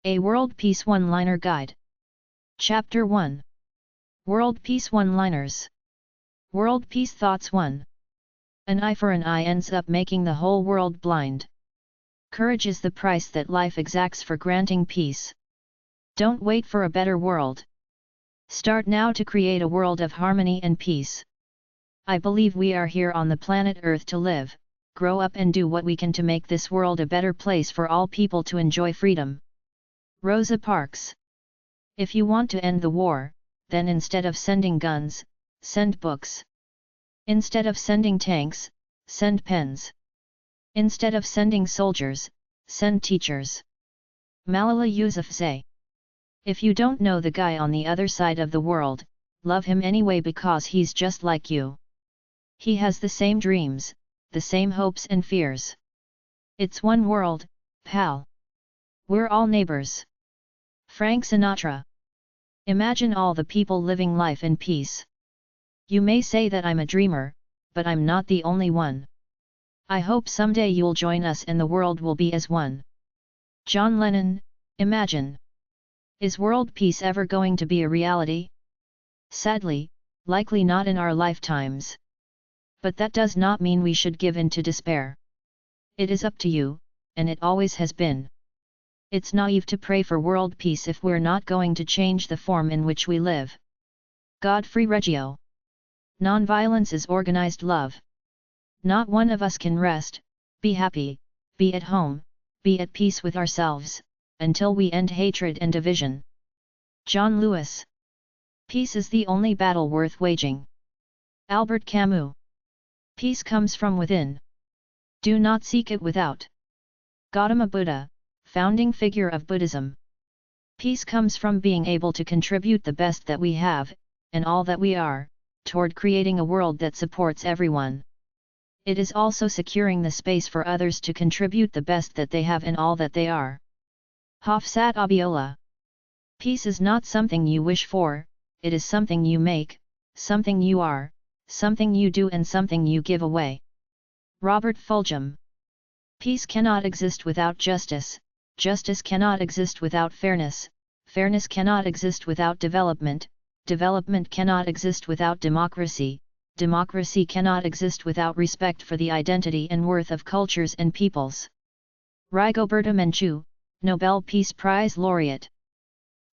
A World Peace One-Liner Guide. Chapter 1. World Peace One-Liners. World Peace Thoughts 1. An eye for an eye ends up making the whole world blind. Courage is the price that life exacts for granting peace. Don't wait for a better world. Start now to create a world of harmony and peace. I believe we are here on the planet Earth to live, grow up and do what we can to make this world a better place for all people to enjoy freedom. Rosa Parks. If you want to end the war, then instead of sending guns, send books. Instead of sending tanks, send pens. Instead of sending soldiers, send teachers. Malala Yousafzai. If you don't know the guy on the other side of the world, love him anyway because he's just like you. He has the same dreams, the same hopes and fears. It's one world, pal. We're all neighbors. Frank Sinatra. Imagine all the people living life in peace. You may say that I'm a dreamer, but I'm not the only one. I hope someday you'll join us and the world will be as one. John Lennon. Imagine. Is world peace ever going to be a reality? Sadly, likely not in our lifetimes. But that does not mean we should give in to despair. It is up to you, and it always has been. It's naive to pray for world peace if we're not going to change the form in which we live. Godfrey Reggio. Nonviolence is organized love. Not one of us can rest, be happy, be at home, be at peace with ourselves, until we end hatred and division. John Lewis. Peace is the only battle worth waging. Albert Camus. Peace comes from within. Do not seek it without. Gautama Buddha, founding figure of Buddhism. Peace comes from being able to contribute the best that we have, and all that we are, toward creating a world that supports everyone. It is also securing the space for others to contribute the best that they have and all that they are. Hafsat Abiola. Peace is not something you wish for, it is something you make, something you are, something you do and something you give away. Robert Fulghum. Peace cannot exist without justice, justice cannot exist without fairness, fairness cannot exist without development, development cannot exist without democracy, democracy cannot exist without respect for the identity and worth of cultures and peoples. Rigoberta Menchú, Nobel Peace Prize laureate.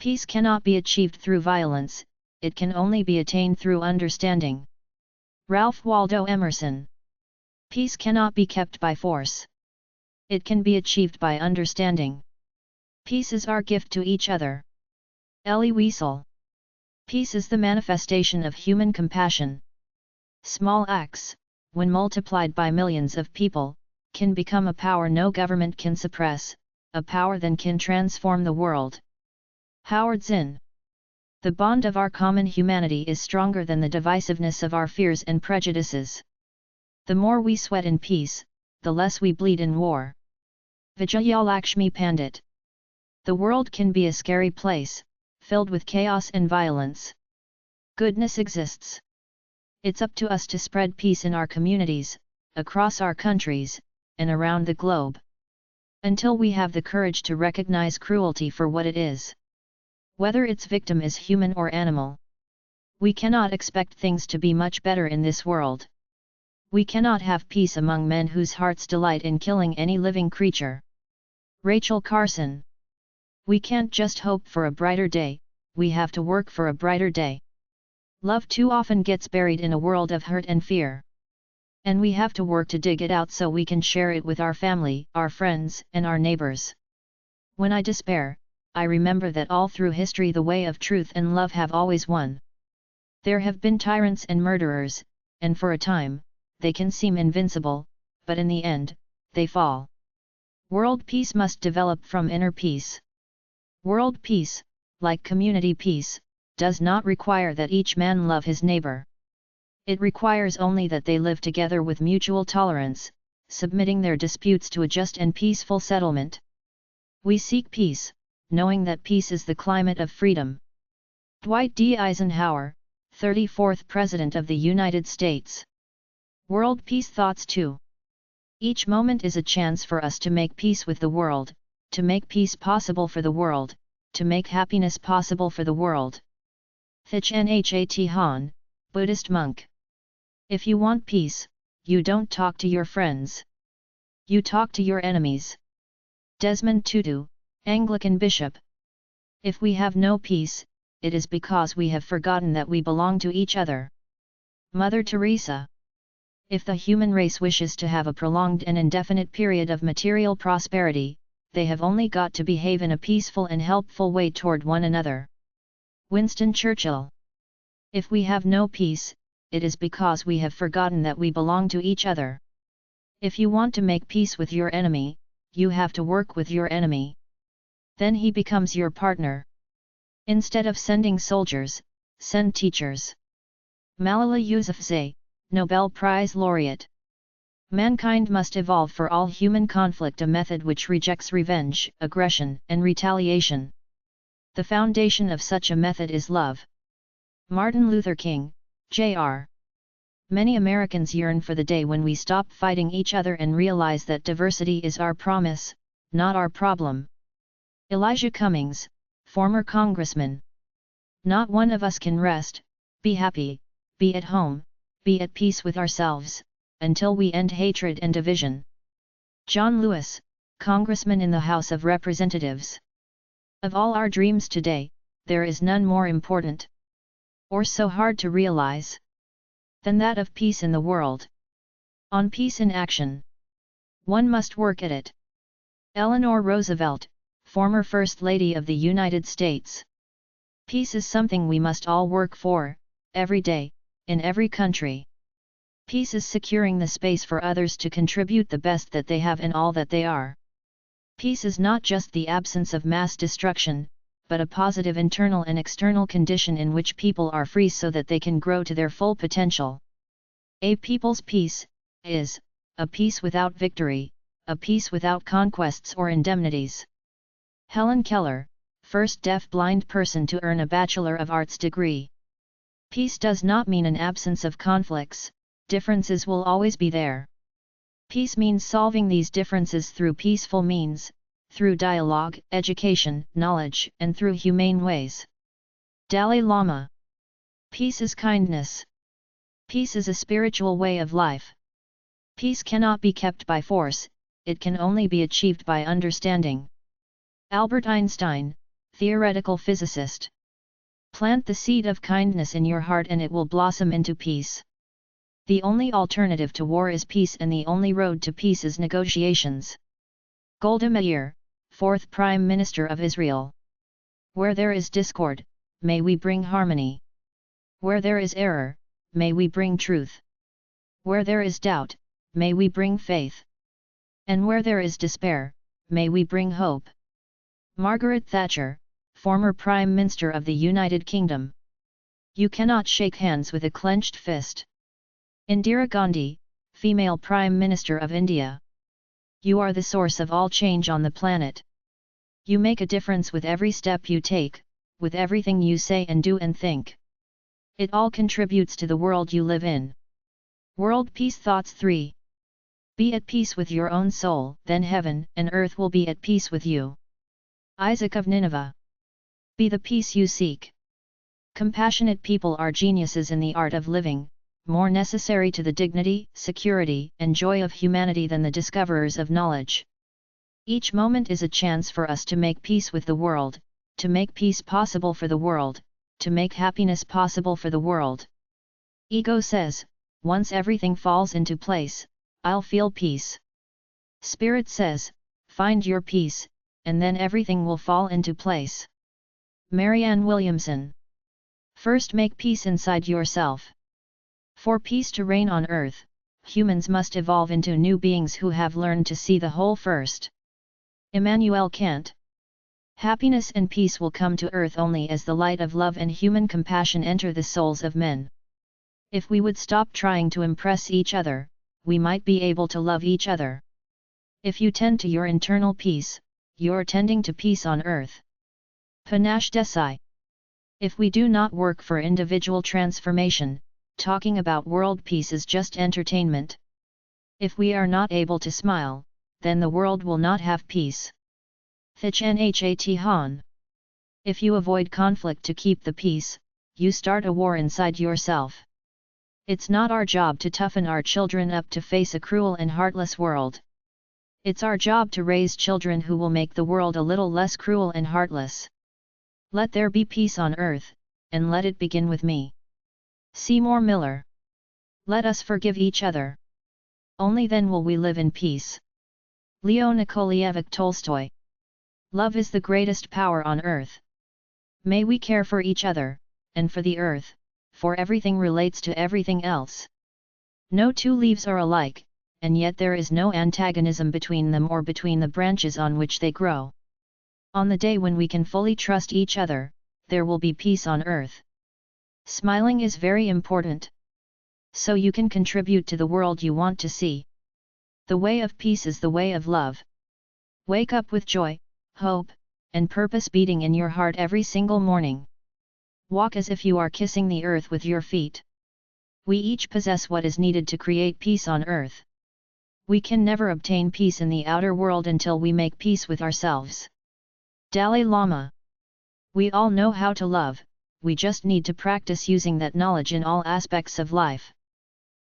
Peace cannot be achieved through violence, it can only be attained through understanding. Ralph Waldo Emerson. Peace cannot be kept by force. It can be achieved by understanding. Peace is our gift to each other. Elie Wiesel. Peace is the manifestation of human compassion. Small acts, when multiplied by millions of people, can become a power no government can suppress, a power that can transform the world. Howard Zinn. The bond of our common humanity is stronger than the divisiveness of our fears and prejudices. The more we sweat in peace, the less we bleed in war. Vijayalakshmi Pandit. The world can be a scary place, filled with chaos and violence. Goodness exists. It's up to us to spread peace in our communities, across our countries, and around the globe. Until we have the courage to recognize cruelty for what it is. Whether its victim is human or animal. We cannot expect things to be much better in this world. We cannot have peace among men whose hearts delight in killing any living creature. Rachel Carson. We can't just hope for a brighter day, we have to work for a brighter day. Love too often gets buried in a world of hurt and fear. And we have to work to dig it out so we can share it with our family, our friends, and our neighbors. When I despair, I remember that all through history the way of truth and love have always won. There have been tyrants and murderers, and for a time, they can seem invincible, but in the end, they fall. World peace must develop from inner peace. World peace, like community peace, does not require that each man love his neighbor. It requires only that they live together with mutual tolerance, submitting their disputes to a just and peaceful settlement. We seek peace, knowing that peace is the climate of freedom. Dwight D. Eisenhower, 34th President of the United States. World Peace Thoughts 2. Each moment is a chance for us to make peace with the world, to make peace possible for the world, to make happiness possible for the world. Thich Nhat Hanh, Buddhist monk. If you want peace, you don't talk to your friends. You talk to your enemies. Desmond Tutu, Anglican bishop. If we have no peace, it is because we have forgotten that we belong to each other. Mother Teresa. If the human race wishes to have a prolonged and indefinite period of material prosperity, they have only got to behave in a peaceful and helpful way toward one another. Winston Churchill. If we have no peace, it is because we have forgotten that we belong to each other. If you want to make peace with your enemy, you have to work with your enemy. Then he becomes your partner. Instead of sending soldiers, send teachers. Malala Yousafzai, Nobel Prize Laureate. Mankind must evolve for all human conflict a method which rejects revenge, aggression, and retaliation. The foundation of such a method is love. Martin Luther King, Jr. Many Americans yearn for the day when we stop fighting each other and realize that diversity is our promise, not our problem. Elijah Cummings, former congressman. Not one of us can rest, be happy, be at home, be at peace with ourselves, until we end hatred and division. John Lewis, congressman in the House of Representatives. Of all our dreams today, there is none more important, or so hard to realize, than that of peace in the world. On peace in action. One must work at it. Eleanor Roosevelt, former First Lady of the United States. Peace is something we must all work for, every day, in every country. Peace is securing the space for others to contribute the best that they have in all that they are. Peace is not just the absence of mass destruction, but a positive internal and external condition in which people are free so that they can grow to their full potential. A people's peace is a peace without victory, a peace without conquests or indemnities. Helen Keller, first deaf-blind person to earn a Bachelor of Arts degree. Peace does not mean an absence of conflicts, differences will always be there. Peace means solving these differences through peaceful means, through dialogue, education, knowledge, and through humane ways. Dalai Lama. Peace is kindness. Peace is a spiritual way of life. Peace cannot be kept by force, it can only be achieved by understanding. Albert Einstein, theoretical physicist. Plant the seed of kindness in your heart and it will blossom into peace. The only alternative to war is peace and the only road to peace is negotiations. Golda Meir, fourth Prime Minister of Israel. Where there is discord, may we bring harmony. Where there is error, may we bring truth. Where there is doubt, may we bring faith. And where there is despair, may we bring hope. Margaret Thatcher, former Prime Minister of the United Kingdom. You cannot shake hands with a clenched fist. Indira Gandhi, female Prime Minister of India. You are the source of all change on the planet. You make a difference with every step you take, with everything you say and do and think. It all contributes to the world you live in. World Peace Thoughts 3. Be at peace with your own soul, then heaven and earth will be at peace with you. Isaac of Nineveh. Be the peace you seek. Compassionate people are geniuses in the art of living, more necessary to the dignity, security, and joy of humanity than the discoverers of knowledge. Each moment is a chance for us to make peace with the world, to make peace possible for the world, to make happiness possible for the world. Ego says, once everything falls into place, I'll feel peace. Spirit says, find your peace, and then everything will fall into place. Marianne Williamson. First make peace inside yourself. For peace to reign on earth, humans must evolve into new beings who have learned to see the whole first. Immanuel Kant. Happiness and peace will come to earth only as the light of love and human compassion enter the souls of men. If we would stop trying to impress each other, we might be able to love each other. If you tend to your internal peace, you're tending to peace on earth. Panache Desai. If we do not work for individual transformation, talking about world peace is just entertainment. If we are not able to smile, then the world will not have peace. Thich Nhat Hanh. If you avoid conflict to keep the peace, you start a war inside yourself. It's not our job to toughen our children up to face a cruel and heartless world. It's our job to raise children who will make the world a little less cruel and heartless. Let there be peace on earth, and let it begin with me. Seymour Miller. Let us forgive each other. Only then will we live in peace. Leo Nikolaevich Tolstoy. Love is the greatest power on earth. May we care for each other, and for the earth, for everything relates to everything else. No two leaves are alike, and yet there is no antagonism between them or between the branches on which they grow. On the day when we can fully trust each other, there will be peace on earth. Smiling is very important. So you can contribute to the world you want to see. The way of peace is the way of love. Wake up with joy, hope, and purpose beating in your heart every single morning. Walk as if you are kissing the earth with your feet. We each possess what is needed to create peace on earth. We can never obtain peace in the outer world until we make peace with ourselves. Dalai Lama. We all know how to love, we just need to practice using that knowledge in all aspects of life.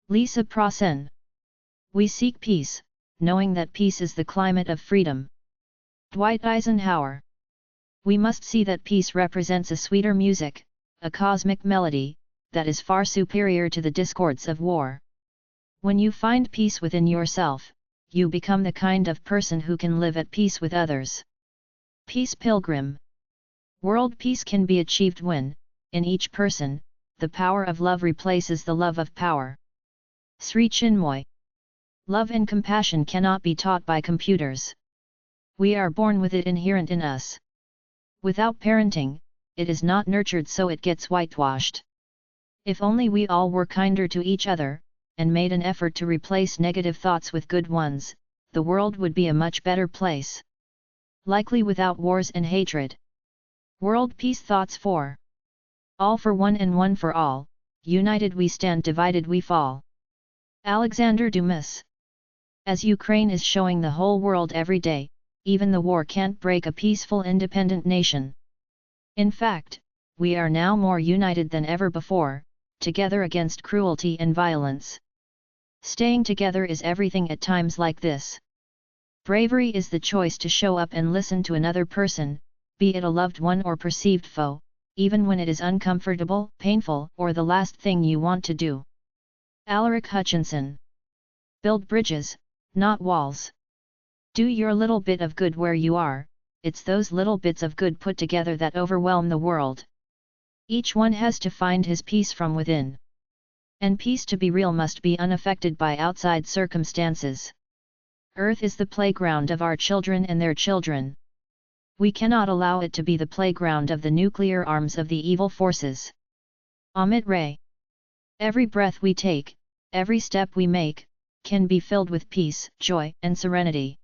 Lisa Prasen. We seek peace, knowing that peace is the climate of freedom. Dwight Eisenhower. We must see that peace represents a sweeter music, a cosmic melody, that is far superior to the discords of war. When you find peace within yourself, you become the kind of person who can live at peace with others. Peace Pilgrim. World peace can be achieved when, in each person, the power of love replaces the love of power. Sri Chinmoy. Love and compassion cannot be taught by computers. We are born with it inherent in us. Without parenting, it is not nurtured, so it gets whitewashed. If only we all were kinder to each other, and made an effort to replace negative thoughts with good ones, the world would be a much better place. Likely without wars and hatred. World Peace Thoughts 4. All for one and one for all, united we stand, divided we fall. Alexander Dumas. As Ukraine is showing the whole world every day, even the war can't break a peaceful independent nation. In fact, we are now more united than ever before, together against cruelty and violence. Staying together is everything at times like this. Bravery is the choice to show up and listen to another person, be it a loved one or perceived foe, even when it is uncomfortable, painful, or the last thing you want to do. Alaric Hutchinson. Build bridges, not walls. Do your little bit of good where you are, it's those little bits of good put together that overwhelm the world. Each one has to find his peace from within. And peace to be real must be unaffected by outside circumstances. Earth is the playground of our children and their children. We cannot allow it to be the playground of the nuclear arms of the evil forces. Amit Ray. Every breath we take, every step we make, can be filled with peace, joy, and serenity.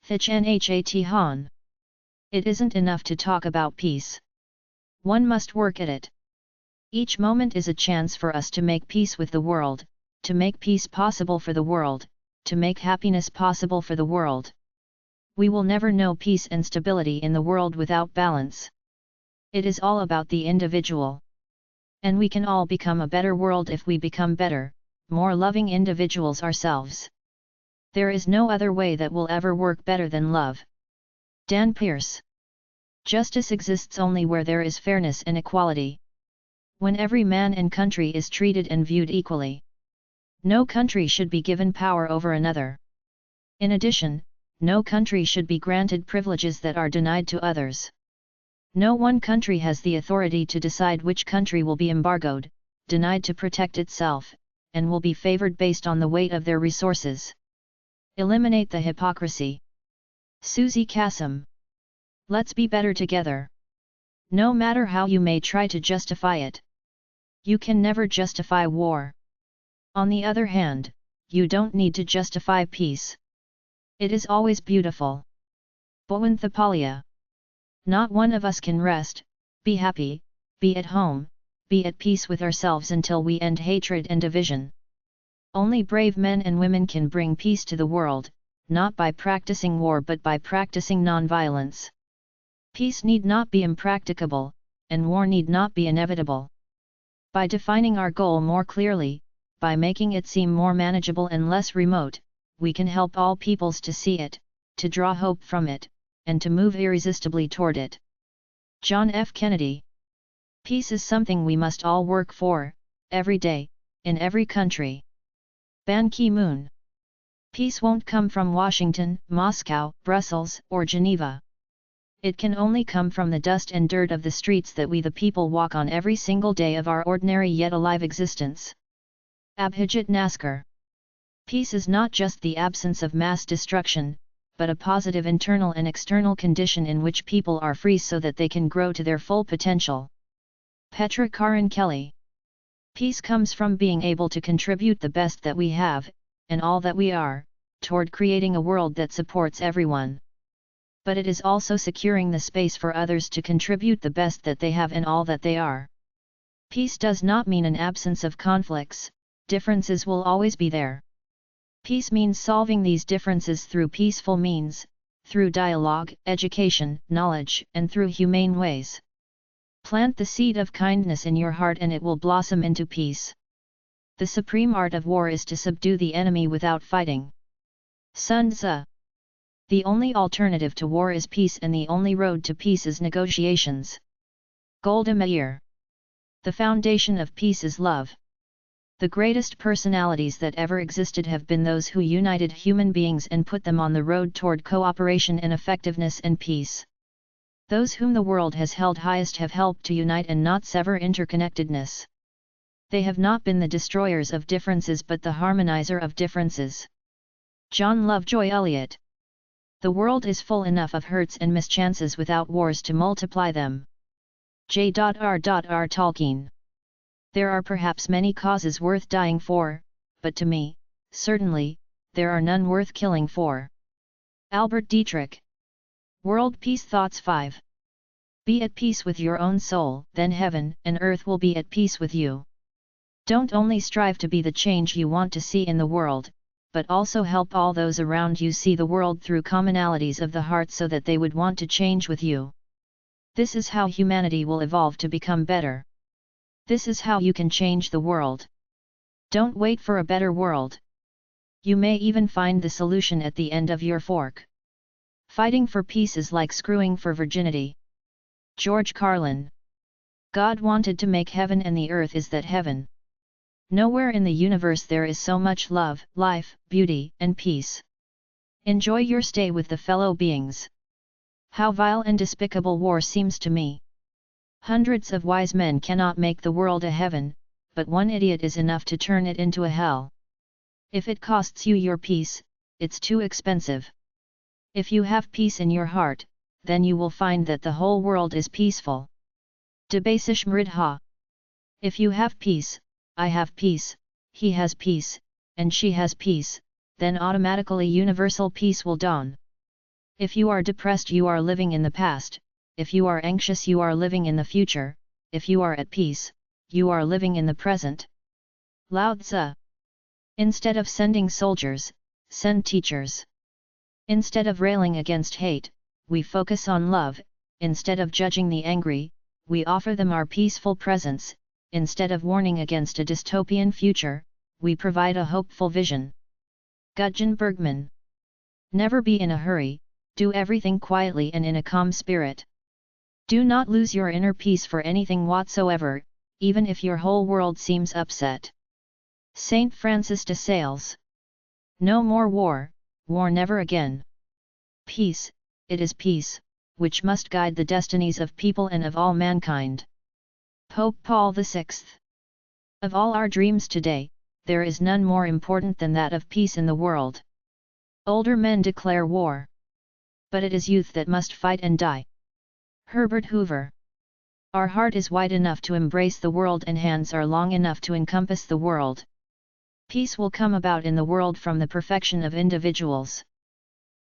Thich Nhat Hanh. It isn't enough to talk about peace. One must work at it. Each moment is a chance for us to make peace with the world, to make peace possible for the world, to make happiness possible for the world. We will never know peace and stability in the world without balance. It is all about the individual. And we can all become a better world if we become better, more loving individuals ourselves. There is no other way that will ever work better than love. Dan Pearce. Justice exists only where there is fairness and equality. When every man and country is treated and viewed equally. No country should be given power over another. In addition, no country should be granted privileges that are denied to others. No one country has the authority to decide which country will be embargoed, denied to protect itself, and will be favored based on the weight of their resources. Eliminate the hypocrisy. Susie Kassam. Let's be better together. No matter how you may try to justify it. You can never justify war. On the other hand, you don't need to justify peace. It is always beautiful. Bowen Thapalia. Not one of us can rest, be happy, be at home, be at peace with ourselves until we end hatred and division. Only brave men and women can bring peace to the world, not by practicing war but by practicing non-violence. Peace need not be impracticable, and war need not be inevitable. By defining our goal more clearly, by making it seem more manageable and less remote, we can help all peoples to see it, to draw hope from it, and to move irresistibly toward it. John F. Kennedy. Peace is something we must all work for, every day, in every country. Ban Ki-moon. Peace won't come from Washington, Moscow, Brussels, or Geneva. It can only come from the dust and dirt of the streets that we the people walk on every single day of our ordinary yet alive existence. Abhijit Naskar. Peace is not just the absence of mass destruction, but a positive internal and external condition in which people are free so that they can grow to their full potential. Petra Karin Kelly. Peace comes from being able to contribute the best that we have, and all that we are, toward creating a world that supports everyone. But it is also securing the space for others to contribute the best that they have and all that they are. Peace does not mean an absence of conflicts, differences will always be there. Peace means solving these differences through peaceful means, through dialogue, education, knowledge, and through humane ways. Plant the seed of kindness in your heart and it will blossom into peace. The supreme art of war is to subdue the enemy without fighting. Sun Tzu. The only alternative to war is peace and the only road to peace is negotiations. Golda Meir. The foundation of peace is love. The greatest personalities that ever existed have been those who united human beings and put them on the road toward cooperation and effectiveness and peace. Those whom the world has held highest have helped to unite and not sever interconnectedness. They have not been the destroyers of differences but the harmonizer of differences. John Lovejoy Elliott. The world is full enough of hurts and mischances without wars to multiply them. J.R.R. Tolkien. There are perhaps many causes worth dying for, but to me, certainly, there are none worth killing for. Albert Dietrich. World Peace Thoughts 5. Be at peace with your own soul, then heaven and earth will be at peace with you. Don't only strive to be the change you want to see in the world, but also help all those around you see the world through commonalities of the heart so that they would want to change with you. This is how humanity will evolve to become better. This is how you can change the world. Don't wait for a better world. You may even find the solution at the end of your fork. Fighting for peace is like screwing for virginity. George Carlin. God wanted to make heaven and the earth is that heaven. Nowhere in the universe there is so much love, life, beauty, and peace. Enjoy your stay with the fellow beings. How vile and despicable war seems to me. Hundreds of wise men cannot make the world a heaven, but one idiot is enough to turn it into a hell. If it costs you your peace, it's too expensive. If you have peace in your heart, then you will find that the whole world is peaceful. Debasish Mridha. If you have peace, I have peace, he has peace, and she has peace, then automatically universal peace will dawn. If you are depressed you are living in the past, if you are anxious you are living in the future, if you are at peace, you are living in the present. Lao Tzu. Instead of sending soldiers, send teachers. Instead of railing against hate, we focus on love, instead of judging the angry, we offer them our peaceful presence, instead of warning against a dystopian future, we provide a hopeful vision. Gudjon Bergman. Never be in a hurry, do everything quietly and in a calm spirit. Do not lose your inner peace for anything whatsoever, even if your whole world seems upset. Saint Francis de Sales. No more war, war never again. Peace, it is peace, which must guide the destinies of people and of all mankind. Pope Paul VI. Of all our dreams today, there is none more important than that of peace in the world. Older men declare war. But it is youth that must fight and die. Herbert Hoover. Our heart is wide enough to embrace the world and hands are long enough to encompass the world. Peace will come about in the world from the perfection of individuals.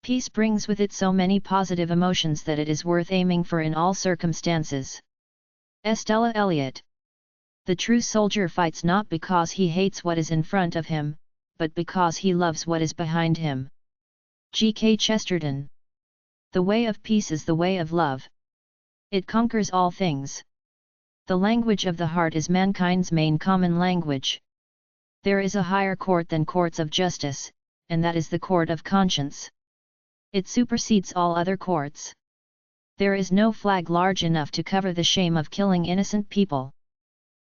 Peace brings with it so many positive emotions that it is worth aiming for in all circumstances. Estella Elliott. The true soldier fights not because he hates what is in front of him, but because he loves what is behind him. G.K. Chesterton. The way of peace is the way of love. It conquers all things. The language of the heart is mankind's main common language. There is a higher court than courts of justice, and that is the court of conscience. It supersedes all other courts. There is no flag large enough to cover the shame of killing innocent people.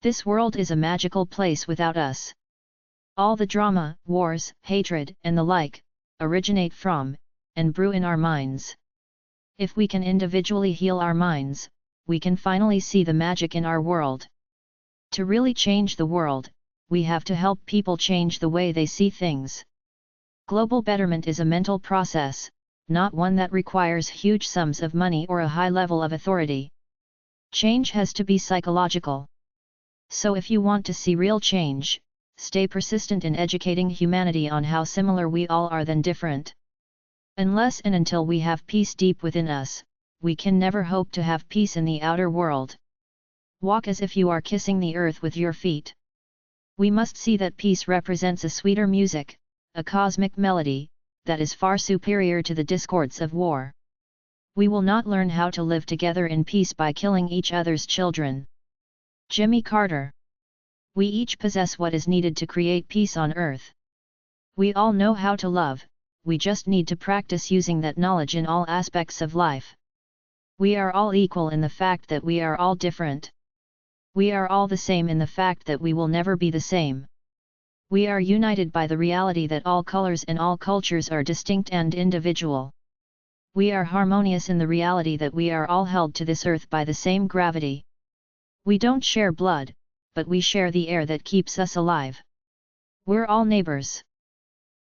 This world is a magical place without us. All the drama, wars, hatred, and the like, originate from, and brew in our minds. If we can individually heal our minds, we can finally see the magic in our world. To really change the world, we have to help people change the way they see things. Global betterment is a mental process, not one that requires huge sums of money or a high level of authority. Change has to be psychological. So if you want to see real change, stay persistent in educating humanity on how similar we all are than different. Unless and until we have peace deep within us, we can never hope to have peace in the outer world. Walk as if you are kissing the earth with your feet. We must see that peace represents a sweeter music, a cosmic melody, that is far superior to the discords of war. We will not learn how to live together in peace by killing each other's children. Jimmy Carter. We each possess what is needed to create peace on earth. We all know how to love, we just need to practice using that knowledge in all aspects of life. We are all equal in the fact that we are all different. We are all the same in the fact that we will never be the same. We are united by the reality that all colors and all cultures are distinct and individual. We are harmonious in the reality that we are all held to this earth by the same gravity. We don't share blood, but we share the air that keeps us alive. We're all neighbors.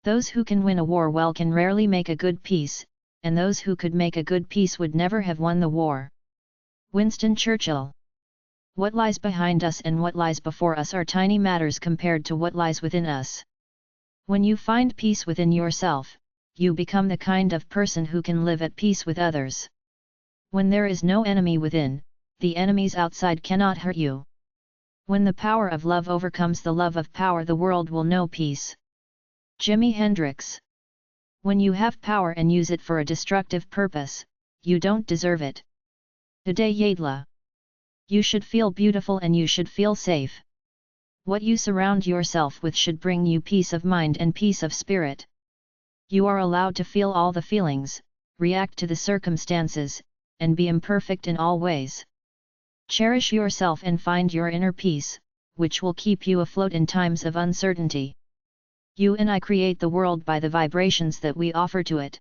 Those who can win a war well can rarely make a good peace, and those who could make a good peace would never have won the war. Winston Churchill. What lies behind us and what lies before us are tiny matters compared to what lies within us. When you find peace within yourself, you become the kind of person who can live at peace with others. When there is no enemy within, the enemies outside cannot hurt you. When the power of love overcomes the love of power, the world will know peace. Jimi Hendrix. When you have power and use it for a destructive purpose, you don't deserve it. Uday Yadla. You should feel beautiful and you should feel safe. What you surround yourself with should bring you peace of mind and peace of spirit. You are allowed to feel all the feelings, react to the circumstances, and be imperfect in all ways. Cherish yourself and find your inner peace, which will keep you afloat in times of uncertainty. You and I create the world by the vibrations that we offer to it.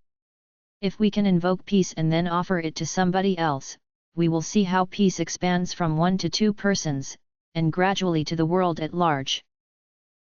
If we can invoke peace and then offer it to somebody else, we will see how peace expands from 1 to 2 persons, and gradually to the world at large.